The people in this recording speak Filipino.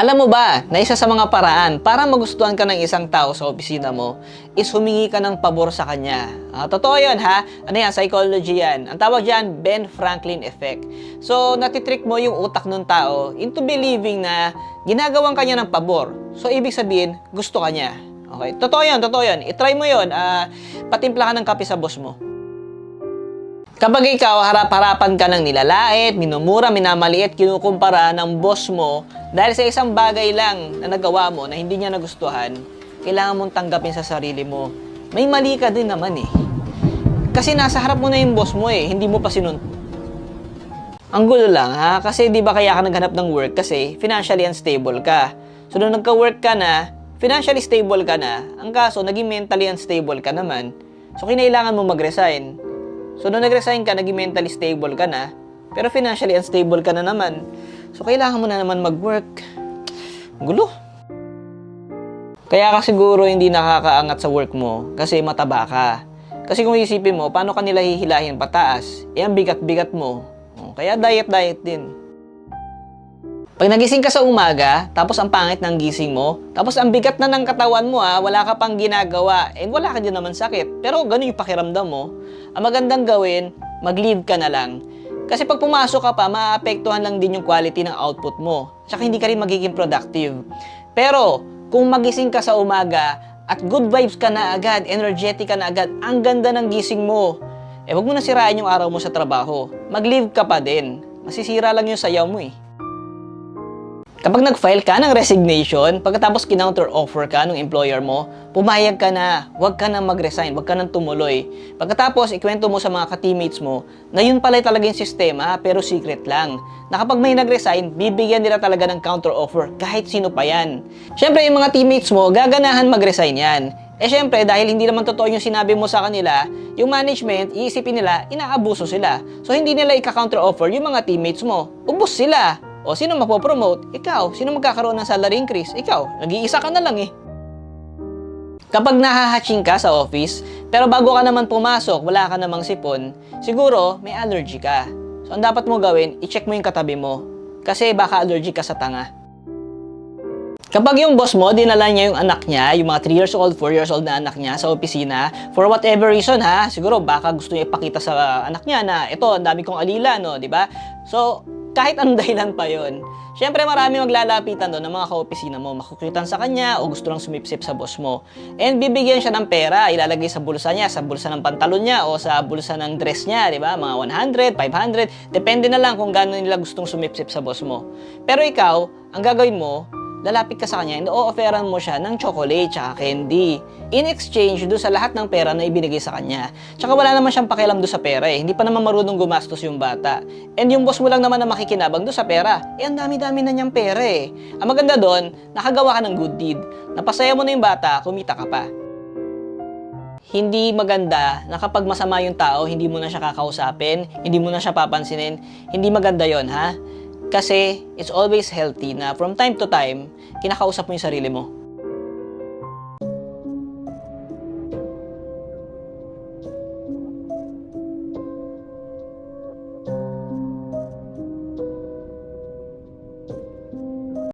Alam mo ba na isa sa mga paraan para magustuhan ka ng isang tao sa opisina mo is humingi ka ng pabor sa kanya. Totoo yun ha? Ano yan? Psychology yan. Ang tawag dyan, Ben Franklin effect. So, natitrick mo yung utak ng tao into believing na ginagawang kanya ng pabor. So, ibig sabihin, gusto ka niya. Okay? Totoo yun, totoo yun. I-try mo yun. Patimpla ka ng kape sa boss mo. Kapag ikaw harap-harapan ka ng nilalait, minumura, minamaliit, kinukumpara ng boss mo dahil sa isang bagay lang na nagawa mo na hindi niya nagustuhan, kailangan mong tanggapin sa sarili mo. May mali ka din naman eh. Kasi nasa harap mo na yung boss mo eh, hindi mo pa Ang gulo lang ha, kasi di ba kaya ka naghanap ng work kasi financially unstable ka. So nung nagka-work ka na, financially stable ka na, ang kaso naging mentally unstable ka naman. So kinailangan mo mag-resign. So, nung nag-resign ka, naging mentally stable ka na, pero financially unstable ka na naman. So, kailangan mo na naman mag-work. Gulo. Kaya ka siguro hindi nakakaangat sa work mo kasi mataba ka. Kasi kung isipin mo, paano ka nila hihilahin pataas? Ang bigat-bigat mo. Kaya diet-diet din. Pag nagising ka sa umaga, tapos ang pangit ng gising mo, tapos ang bigat na ng katawan mo wala ka pang ginagawa, and wala ka din naman sakit, pero ganun yung pakiramdam mo, ang magandang gawin, mag-leave ka na lang. Kasi pag pumasok ka pa, maapektuhan lang din yung quality ng output mo. Tsaka hindi ka rin magiging productive. Pero, kung magising ka sa umaga, at good vibes ka na agad, energetic ka na agad, ang ganda ng gising mo, wag mo na sirain yung araw mo sa trabaho. Mag-leave ka pa din. Masisira lang yung sayaw mo eh. Kapag nag-file ka ng resignation, pagkatapos kinounter offer ka ng employer mo, pumayag ka na, huwag ka na mag-resign, huwag ka nang tumuloy. Pagkatapos, ikwento mo sa mga ka-teammates mo na yun pala talaga yung sistema, pero secret lang. Na kapag may nag-resign, bibigyan nila talaga ng counter offer, kahit sino pa yan. Siyempre, yung mga teammates mo, gaganahan mag-resign yan. Siyempre, dahil hindi naman totoo yung sinabi mo sa kanila, yung management, iisipin nila, inaabuso sila. So, hindi nila ika-counter offer yung mga teammates mo. Ubus sila. O sino mapopromote? Ikaw. Sino magkakaroon ng salary increase? Ikaw. Nag-iisa ka na lang eh. Kapag nahahatching ka sa office, pero bago ka naman pumasok, wala ka namang sipon, siguro may allergy ka. So ang dapat mo gawin, i-check mo yung katabi mo. Kasi baka allergic ka sa tanga. Kapag yung boss mo, dinala niya yung anak niya, yung mga 3 years old, 4 years old na anak niya sa opisina, for whatever reason ha, siguro baka gusto niya ipakita sa anak niya na ito, ang dami kong alila, no, di ba? So, kahit anong dahilan pa yon. Siyempre marami maglalapitan doon ng mga ka-opisina mo, makukutan sa kanya o gusto lang sumipsip sa boss mo. And bibigyan siya ng pera, ilalagay sa bulsa niya, sa bulsa ng pantalon niya o sa bulsa ng dress niya, di ba? Mga 100, 500, depende na lang kung gaano nila gustong sumipsip sa boss mo. Pero ikaw, ang gagawin mo, lalapit ka sa kanya and o-offeran mo siya ng chocolate tsaka candy. In exchange doon sa lahat ng pera na ibinigay sa kanya. Tsaka wala naman siyang pakialam doon sa pera eh. Hindi pa naman marunong gumastos yung bata. And yung boss mo lang naman na makikinabang doon sa pera. Ang dami-dami na niyang pera eh. Ang maganda doon, nakagawa ka ng good deed. Napasaya mo na yung bata, kumita ka pa. Hindi maganda na kapag masama yung tao, hindi mo na siya kakausapin, hindi mo na siya papansinin. Hindi maganda yon ha? Kasi it's always healthy na from time to time, kinakausap mo yung sarili mo.